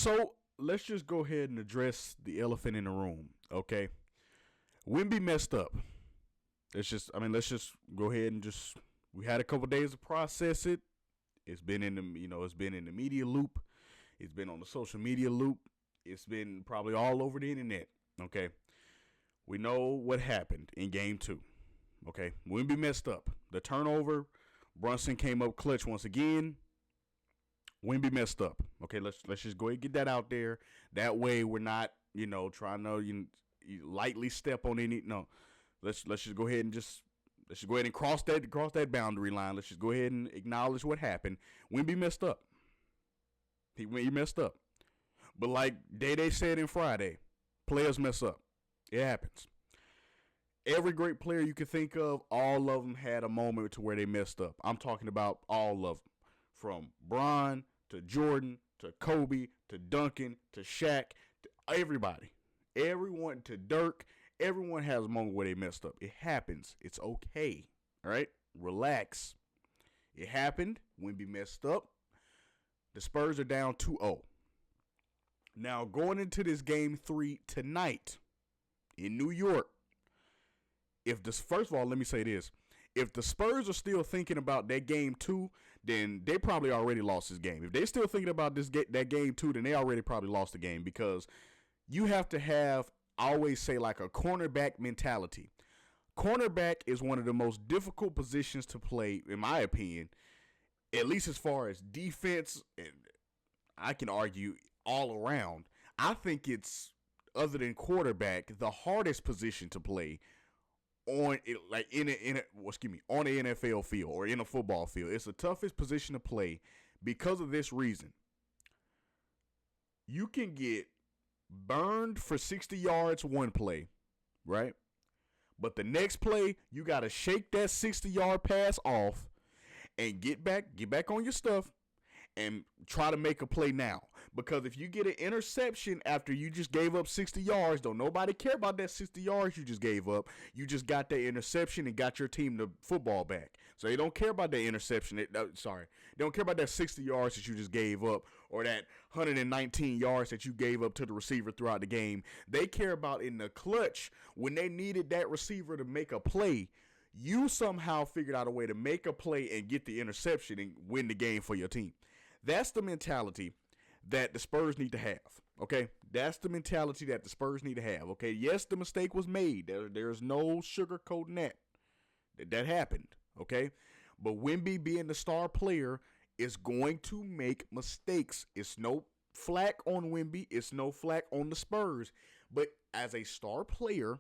So let's just go ahead and address the elephant in the room, okay? Wimby messed up. Let's just go ahead and just. We had a couple days to process it. It's been in the media loop. It's been on the social media loop. It's been probably all over the internet. Okay, we know what happened in Game 2. Okay, Wimby messed up. The turnover. Brunson came up clutch once again. Wimby messed up. Okay, let's just go ahead and get that out there. That way we're not trying to lightly step on any. No, let's just go ahead and cross that boundary line. Let's just go ahead and acknowledge what happened. Wimby messed up. He messed up. But like Day said in Friday, players mess up. It happens. Every great player you can think of, all of them had a moment to where they messed up. I'm talking about all of them. From Bron to Jordan to Kobe to Duncan to Shaq to everybody. Everyone to Dirk. Everyone has a moment where they messed up. It happens. It's okay. All right? Relax. It happened. Wimby messed up. The Spurs are down 2-0. Now, going into this Game 3 tonight in New York, first of all, let me say this. If the Spurs are still thinking about that Game 2, then they probably already lost this game. If they're still thinking about that Game 2, then they already probably lost the game, because you have to have, I always say, like a cornerback mentality. Cornerback is one of the most difficult positions to play, in my opinion, at least as far as defense, and I can argue all around. I think it's, other than quarterback, the hardest position to play on the NFL field or in a football field. It's the toughest position to play because of this reason. You can get burned for 60 yards one play, right? But the next play, you got to shake that 60-yard pass off and get back on your stuff and try to make a play now. Because if you get an interception after you just gave up 60 yards, don't nobody care about that 60 yards you just gave up. You just got that interception and got your team the football back. So they don't care about that interception. They don't care about that 60 yards that you just gave up or that 119 yards that you gave up to the receiver throughout the game. They care about in the clutch when they needed that receiver to make a play. You somehow figured out a way to make a play and get the interception and win the game for your team. That's the mentality that the Spurs need to have, okay? That's the mentality that the Spurs need to have, okay? Yes, the mistake was made. There's no sugarcoating that. That happened, okay? But Wimby, being the star player, is going to make mistakes. It's no flack on Wimby. It's no flack on the Spurs. But as a star player,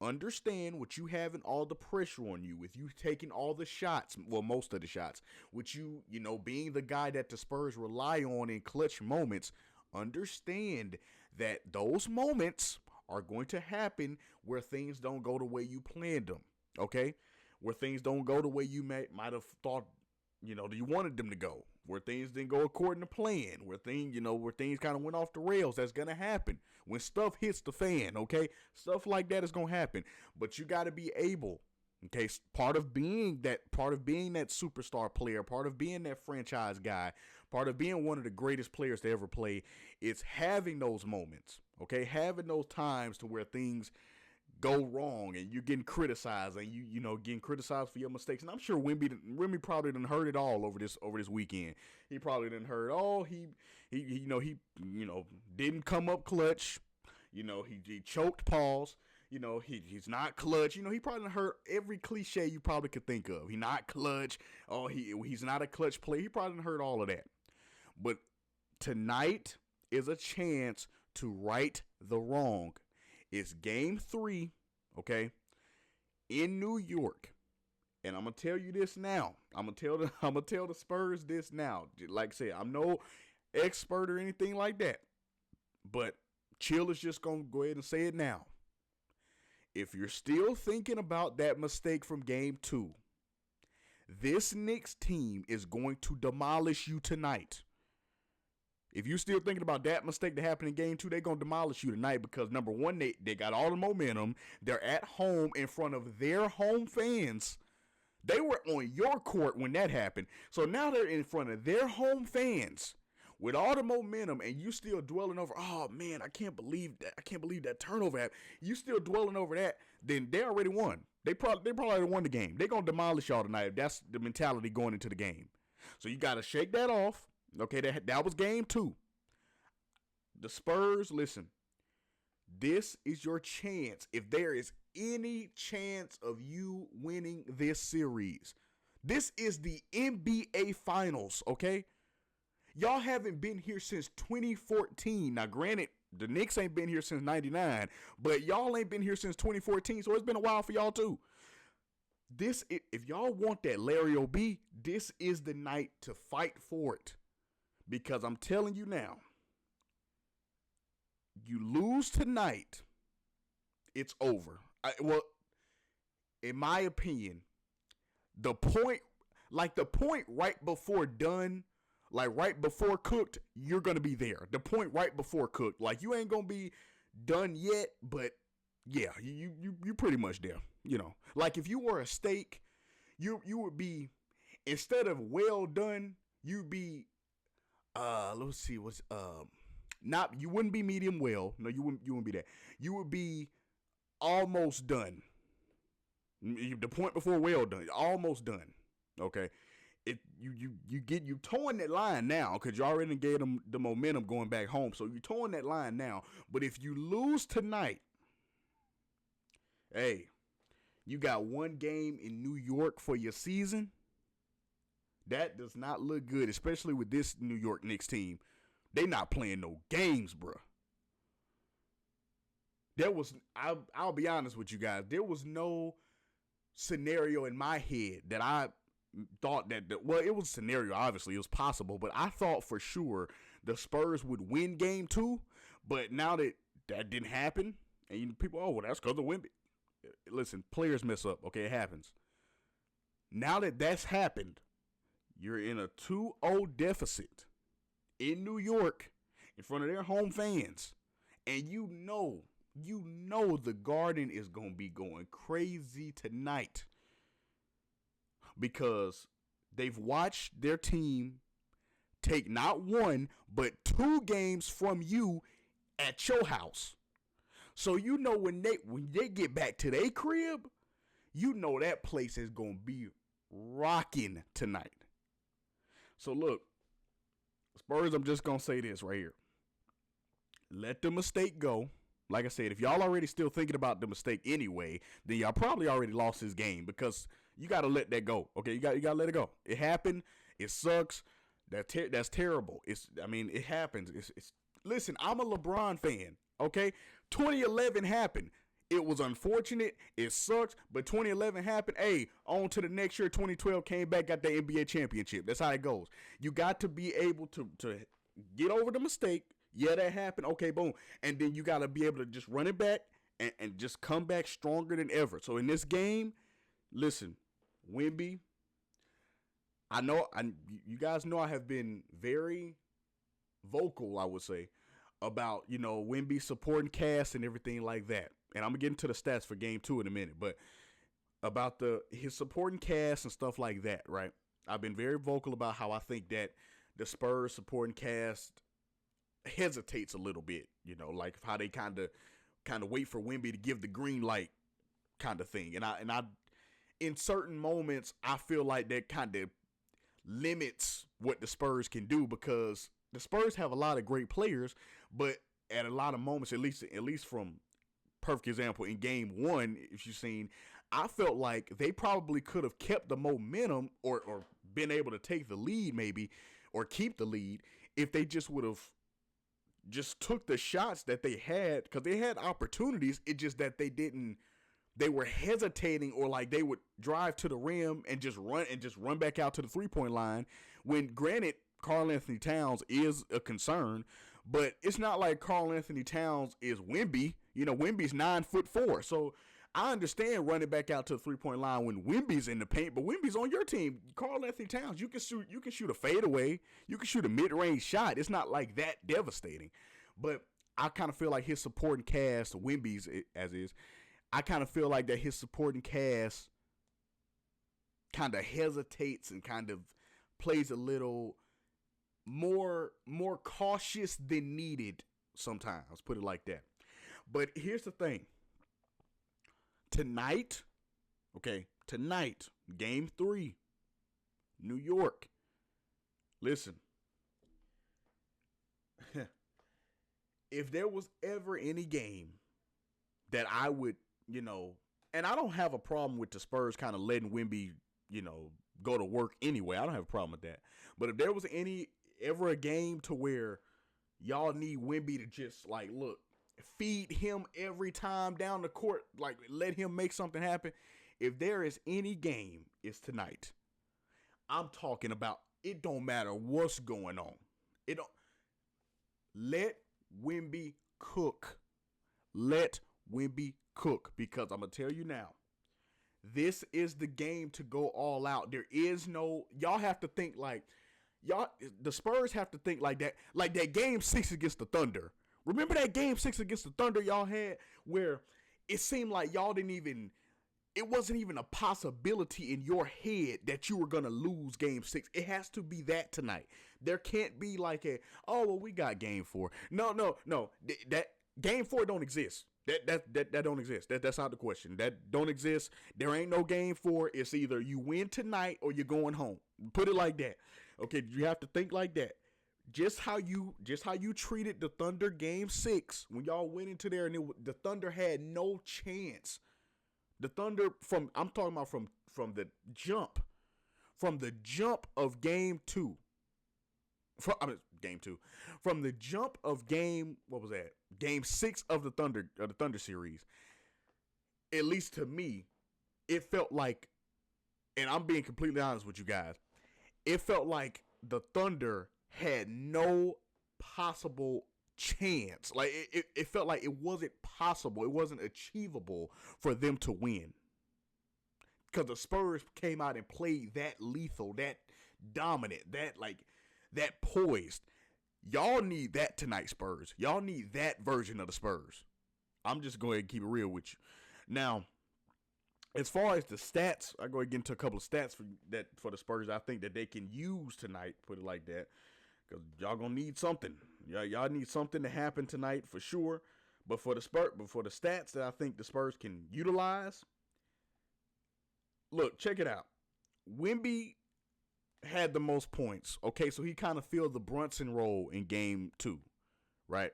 understand what you having all the pressure on you, with you taking all the shots, well, most of the shots, with you being the guy that the Spurs rely on in clutch moments. Understand that those moments are going to happen where things don't go the way you planned them, okay? Where things don't go the way you might have thought, you wanted them to go, where things didn't go according to plan, where things kind of went off the rails. That's going to happen when stuff hits the fan, okay? Stuff like that is going to happen, but you got to be able, okay? Part of being that superstar player, part of being that franchise guy, part of being one of the greatest players to ever play, is having those moments, okay? Having those times to where things go wrong and you're getting criticized and you getting criticized for your mistakes. And I'm sure Wimby probably done heard it all over this weekend. He probably done heard, he didn't come up clutch. He choked pause. He's not clutch. He probably done heard every cliche you probably could think of. He not clutch. Oh, he's not a clutch player. He probably done heard all of that. But tonight is a chance to right the wrong. It's Game 3, okay, in New York, and I'm gonna tell you this now. I'm gonna tell the Spurs this now. Like I said, I'm no expert or anything like that, but Chill is just gonna go ahead and say it now. If you're still thinking about that mistake from Game 2, this Knicks team is going to demolish you tonight. If you're still thinking about that mistake that happened in Game 2, they're going to demolish you tonight because, number one, they got all the momentum. They're at home in front of their home fans. They were on your court when that happened. So now they're in front of their home fans with all the momentum, and you still dwelling over, oh man, I can't believe that turnover happened. You still dwelling over that, then they already won. They probably already won the game. They're gonna demolish y'all tonight if that's the mentality going into the game. So you gotta shake that off. Okay, that was game 2. The Spurs, listen, this is your chance. If there is any chance of you winning this series, this is the NBA Finals, okay? Y'all haven't been here since 2014. Now, granted, the Knicks ain't been here since 99, but y'all ain't been here since 2014, so it's been a while for y'all too. If y'all want that Larry O.B., this is the night to fight for it. Because I'm telling you now, you lose tonight, it's over. In my opinion, the point right before done, like right before cooked, you're going to be there. The point right before cooked. Like, you ain't going to be done yet, but yeah, you pretty much there. You know, like if you were a steak, you would be, instead of well done, you'd be, let's see, you wouldn't be medium well. No, you wouldn't be that. You would be almost done. The point before well done, almost done. Okay. You towing that line now because you already gave them the momentum going back home. So you're towing that line now. But if you lose tonight, hey, you got one game in New York for your season. That does not look good, especially with this New York Knicks team. They not playing no games, bro. I'll be honest with you guys. There was no scenario in my head that I thought it was a scenario, obviously, it was possible, but I thought for sure the Spurs would win game 2, but now that didn't happen, and people, well, that's because of Wemby. Listen, players mess up, okay, it happens. Now that that's happened, you're in a 2-0 deficit in New York in front of their home fans, and you know the Garden is going to be going crazy tonight because they've watched their team take not 1 but 2 games from you at your house. So you know when they get back to their crib, you know that place is going to be rocking tonight. So look, Spurs, I'm just going to say this right here. Let the mistake go. Like I said, if y'all already still thinking about the mistake anyway, then y'all probably already lost this game because you got to let that go. Okay, you got to let it go. It happened. It sucks. That's terrible. It happens. Listen, I'm a LeBron fan. Okay, 2011 happened. It was unfortunate. It sucks, but 2011 happened. Hey, on to the next year. 2012 came back, got the NBA championship. That's how it goes. You got to be able to get over the mistake. Yeah, that happened. Okay, boom. And then you got to be able to just run it back and just come back stronger than ever. So in this game, listen, Wemby, you guys know I have been very vocal, I would say, about, Wemby supporting cast and everything like that. And I'm going to get into the stats for game 2 in a minute, but about his supporting cast and stuff like that, right? I've been very vocal about how I think that the Spurs supporting cast hesitates a little bit, like how they kind of wait for Wemby to give the green light kind of thing. And I in certain moments, I feel like that kind of limits what the Spurs can do because the Spurs have a lot of great players, but at a lot of moments, at least from perfect example in game 1, if you've seen, I felt like they probably could have kept the momentum or been able to take the lead maybe or keep the lead if they just would have just took the shots that they had because they had opportunities. It's just that they were hesitating or like they would drive to the rim and just run back out to the 3-point line when granted Karl-Anthony Towns is a concern, but it's not like Karl-Anthony Towns is Wemby. Wemby's 9'4", so I understand running back out to the 3-point line when Wemby's in the paint, but Wemby's on your team. Karl-Anthony Towns, you can shoot a fadeaway, you can shoot a mid-range shot. It's not like that devastating, but I kind of feel like his supporting cast, Wemby's as is, I kind of feel like that his supporting cast kind of hesitates and kind of plays a little more cautious than needed sometimes. Put it like that. But here's the thing. Tonight, okay, tonight, game 3, New York. Listen, if there was ever any game that I would, and I don't have a problem with the Spurs kind of letting Wemby, go to work anyway. I don't have a problem with that. But if there was ever a game to where y'all need Wemby to just look, feed him every time down the court, let him make something happen. If there is any game, it's tonight. I'm talking about it don't matter what's going on. It don't let Wemby cook. Let Wemby cook, because I'm gonna tell you now, this is the game to go all out. There is no, y'all have to think the Spurs have to think like that game 6 against the Thunder. Remember that game 6 against the Thunder y'all had where it seemed like y'all it wasn't even a possibility in your head that you were going to lose game 6. It has to be that tonight. There can't be we got game 4. No. That game 4 don't exist. That don't exist. That's out the question. That don't exist. There ain't no game 4. It's either you win tonight or you're going home. Put it like that. Okay, you have to think like that. Just how you treated the Thunder game 6 when y'all went into there and the Thunder had no chance. The Thunder I'm talking about from the jump of game 2. From the jump of game, what was that? Game 6 of the Thunder series. At least to me, it felt like, and I'm being completely honest with you guys, it felt like the Thunder had no possible chance. It felt like it wasn't possible. It wasn't achievable for them to win. Because the Spurs came out and played that lethal, that dominant, that poised. Y'all need that tonight, Spurs. Y'all need that version of the Spurs. I'm just going to keep it real with you. Now, as far as the stats, I go ahead and get into a couple of stats for the Spurs I think that they can use tonight, put it like that. Because y'all going to need something. Y'all need something to happen tonight for sure. But for the stats that I think the Spurs can utilize, look, check it out. Wemby had the most points. Okay, so he kind of filled the Brunson role in game 2, right?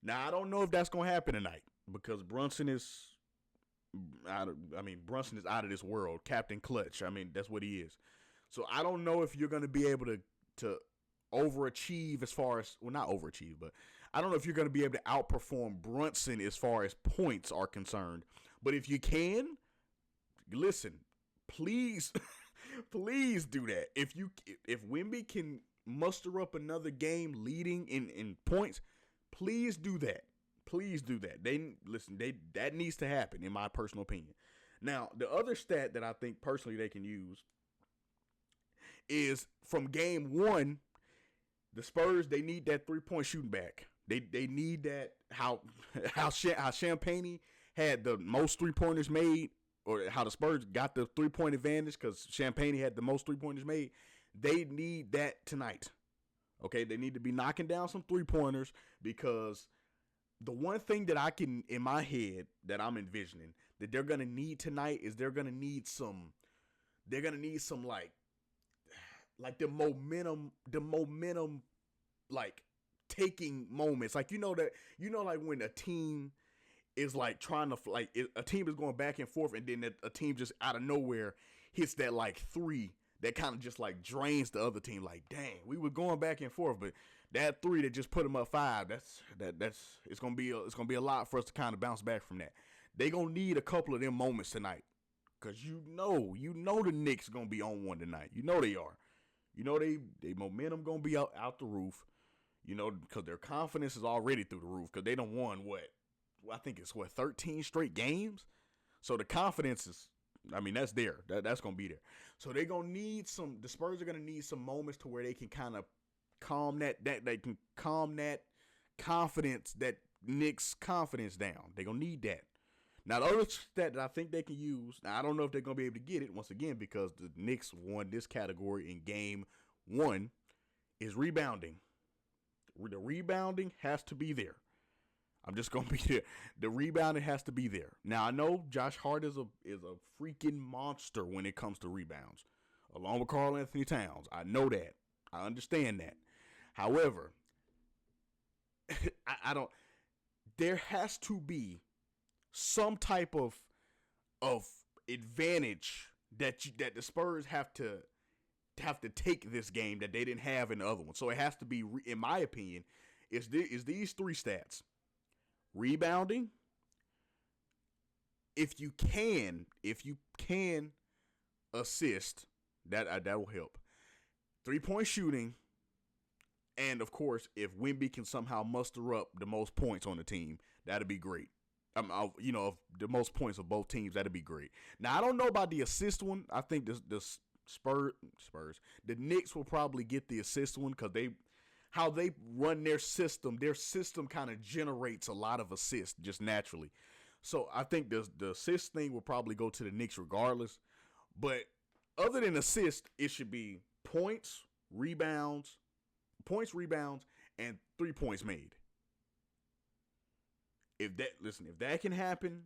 Now, I don't know if that's going to happen tonight because Brunson is out of this world. Captain Clutch. That's what he is. So I don't know if you're going to be able to overachieve as far as, well, not overachieve, but I don't know if you're going to be able to outperform Brunson as far as points are concerned. But if you can, listen, please, please do that. If Wemby can muster up another game leading in points, please do that. Please do that. That needs to happen, in my personal opinion. Now, the other stat that I think personally they can use is from game 1, the Spurs, they need that 3-point shooting back. They need that, how Champagnie had the most 3-pointers made, or how the Spurs got the 3-point advantage because Champagnie had the most 3-pointers made. They need that tonight. Okay, they need to be knocking down some 3-pointers, because the one thing that I can, in my head, that I'm envisioning that they're gonna need tonight is they're gonna need some like the momentum, like taking moments, like when a team is trying to a team is going back and forth, and then a team just out of nowhere hits that 3 that kind of just drains the other team. Dang, we were going back and forth, but that 3 that just put them up 5, it's gonna be a lot for us to kind of bounce back from that. They gonna need a couple of them moments tonight, cause the Knicks gonna be on one tonight. They are. They momentum gonna be out the roof. Because their confidence is already through the roof. Because they done won I think it's 13 straight games. So the confidence is, that's there. That's gonna be there. So they gonna need the Spurs are gonna need some moments to where they can kind of calm that confidence, that Knicks confidence down. They gonna need that. Now, the other stat that I think they can use, now I don't know if they're going to be able to get it once again because the Knicks won this category in game 1, is rebounding. The rebounding has to be there. I'm just gonna be there. The rebounding has to be there. Now I know Josh Hart is a freaking monster when it comes to rebounds, along with Karl Anthony Towns. I know that. I understand that. However, I don't. There has to be some type of advantage that the Spurs have to take this game that they didn't have in the other one. So it has to be, in my opinion, is these three stats: rebounding. If you can assist, that will help. 3-point shooting. And, of course, if Wemby can somehow muster up the most points on the team, that'd be great. The most points of both teams, that'd be great. Now, I don't know about the assist one. I think the Spurs, the Knicks will probably get the assist one because how they run their system kind of generates a lot of assists just naturally. So I think the assist thing will probably go to the Knicks regardless. But other than assists, it should be points, rebounds, and 3 points made. If that can happen,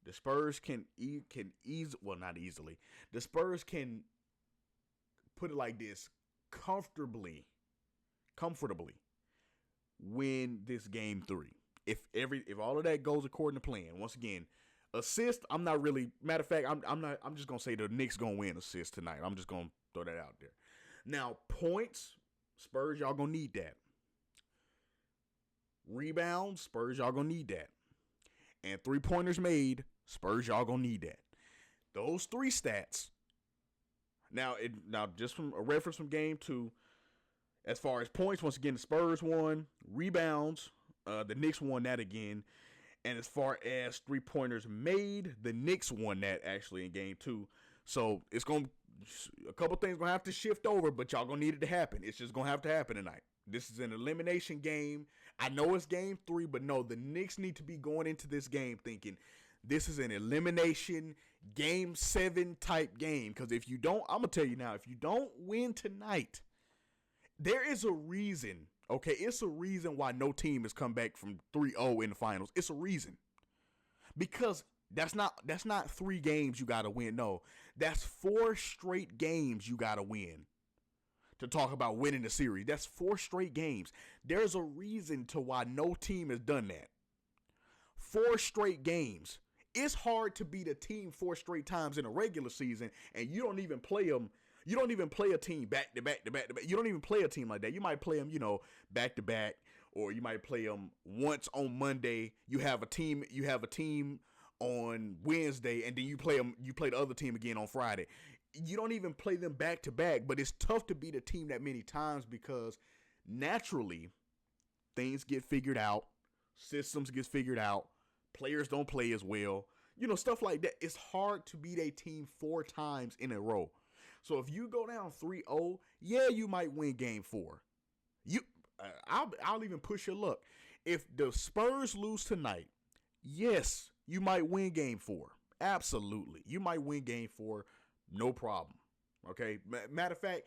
the Spurs can not easily. The Spurs can, put it like this, comfortably win this game 3. If all of that goes according to plan. Once again, assist, I'm not really, matter of fact, I'm just gonna say the Knicks gonna win assist tonight. I'm just gonna throw that out there. Now, points, Spurs, y'all gonna need that. Rebounds, Spurs, y'all gonna need that. And 3-pointers made, Spurs, y'all gonna need that. Those 3 stats. Now just from a reference from game 2, as far as points, once again, the Spurs won. Rebounds, the Knicks won that again. And as far as 3-pointers made, the Knicks won that actually in game 2. So it's a couple things gonna have to shift over, but y'all gonna need it to happen. It's just gonna have to happen tonight. This is an elimination game. I know it's game 3, but no, the Knicks need to be going into this game thinking this is an elimination game 7 type game. Because if you don't, I'm gonna tell you now, if you don't win tonight, there is a reason. Okay, it's a reason why no team has come back from 3-0 in the finals. It's a reason. Because that's not 3 games you gotta win. No, that's 4 straight games you gotta win to talk about winning the series. That's 4 straight games. There's a reason to why no team has done that. 4 straight games. It's hard to beat a team 4 straight times in a regular season, and you don't even play them. You don't even play a team back to back to back to back. You don't even play a team like that. You might play them, back to back, or you might play them once on Monday. You have a team on Wednesday, and then you play the other team again on Friday. You don't even play them back to back, but it's tough to beat a team that many times because naturally things get figured out, systems get figured out, players don't play as well, stuff like that. It's hard to beat a team 4 times in a row. So if you go down 3-0, yeah, you might win game 4. I'll even push your luck. If the Spurs lose tonight, yes, you might win game 4. Absolutely. You might win game 4. No problem. Okay. Matter of fact,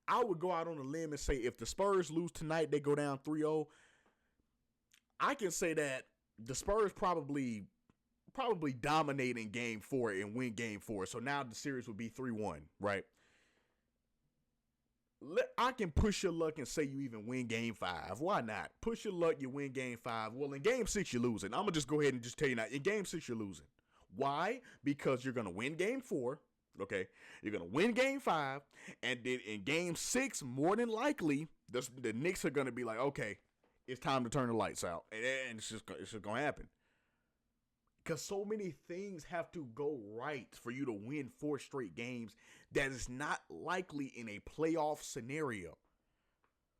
I would go out on a limb and say if the Spurs lose tonight, they go down 3-0. I can say that the Spurs probably dominate in game 4 and win game 4. So now the series would be 3-1, right? I can push your luck and say you even win game 5. Why not? Push your luck, you win game 5. Well, in game 6, you're losing. I'm going to just go ahead and just tell you now. In game 6, you're losing. Why? Because you're going to win game 4. Okay, you're going to win game 5, and then in game 6, more than likely, the Knicks are going to be like, okay, it's time to turn the lights out, and it's just going to happen. Because so many things have to go right for you to win 4 straight games that is not likely in a playoff scenario.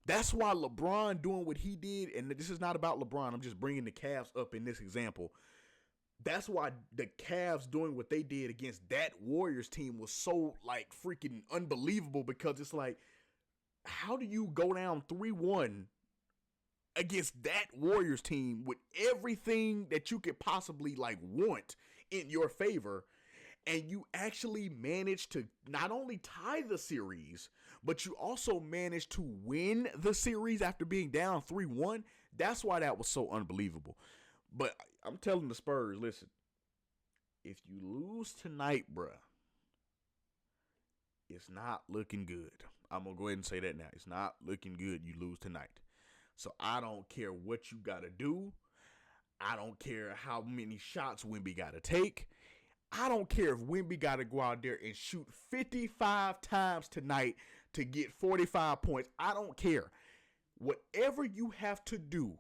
That's why LeBron doing what he did, and this is not about LeBron, I'm just bringing the Cavs up in this example. That's why the Cavs doing what they did against that Warriors team was so, freaking unbelievable, because it's like, how do you go down 3-1 against that Warriors team with everything that you could possibly, want in your favor, and you actually manage to not only tie the series, but you also managed to win the series after being down 3-1. That's why that was so unbelievable. But I'm telling the Spurs, listen, if you lose tonight, bruh, it's not looking good. I'm going to go ahead and say that now. It's not looking good. You lose tonight. So I don't care what you got to do. I don't care how many shots Wemby got to take. I don't care if Wemby got to go out there and shoot 55 times tonight to get 45 points. I don't care. Whatever you have to do,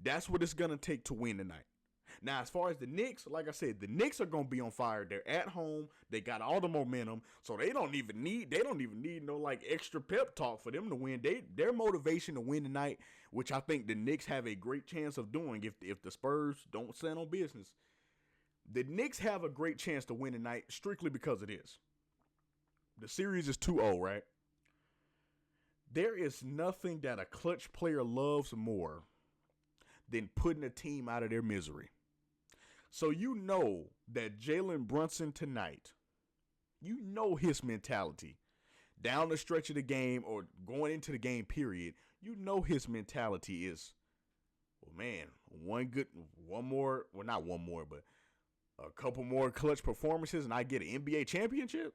that's what it's going to take to win tonight. Now, as far as the Knicks, like I said, the Knicks are going to be on fire. They're at home. They got all the momentum, so they don't even need no like extra pep talk for them to win. Their motivation to win tonight, which I think the Knicks have a great chance of doing if the Spurs don't stand on business. The Knicks have a great chance to win tonight strictly because it is. The series is 2-0, right? There is nothing that a clutch player loves more than putting a team out of their misery. So you know that Jalen Brunson tonight, you know his mentality. Down the stretch of the game or going into the game period, you know his mentality is, well, man, a couple more clutch performances and I get an NBA championship?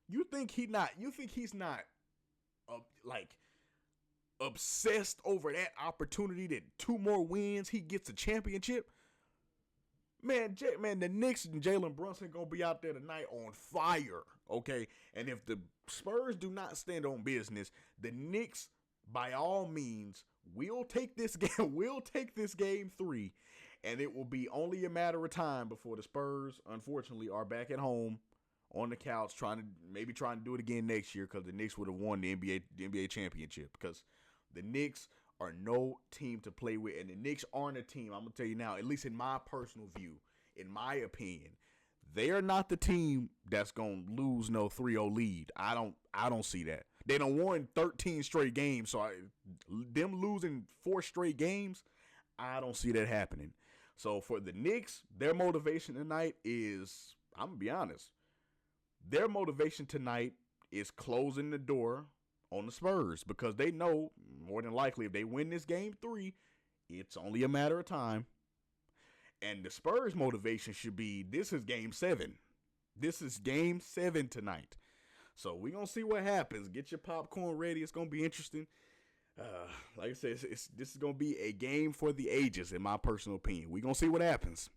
You think he's not obsessed over that opportunity that 2 more wins, he gets a championship? Man, the Knicks and Jalen Brunson going to be out there tonight on fire, okay? And if the Spurs do not stand on business, the Knicks, by all means, will take this game 3, and it will be only a matter of time before the Spurs, unfortunately, are back at home on the couch trying to do it again next year because the Knicks would have won the NBA championship because the Knicks are no team to play with, and the Knicks aren't a team. I'm going to tell you now, at least in my personal view, in my opinion, they are not the team that's going to lose no 3-0 lead. I don't see that. They done won 13 straight games, so them losing 4 straight games, I don't see that happening. So for the Knicks, their motivation tonight is, I'm going to be honest, their motivation tonight is closing the door on the Spurs because they know more than likely if they win this game 3, it's only a matter of time. And the Spurs motivation should be, this is game 7. This is game 7 tonight. So we're going to see what happens. Get your popcorn ready. It's going to be interesting. Like I said, this is going to be a game for the ages, in my personal opinion. We're going to see what happens.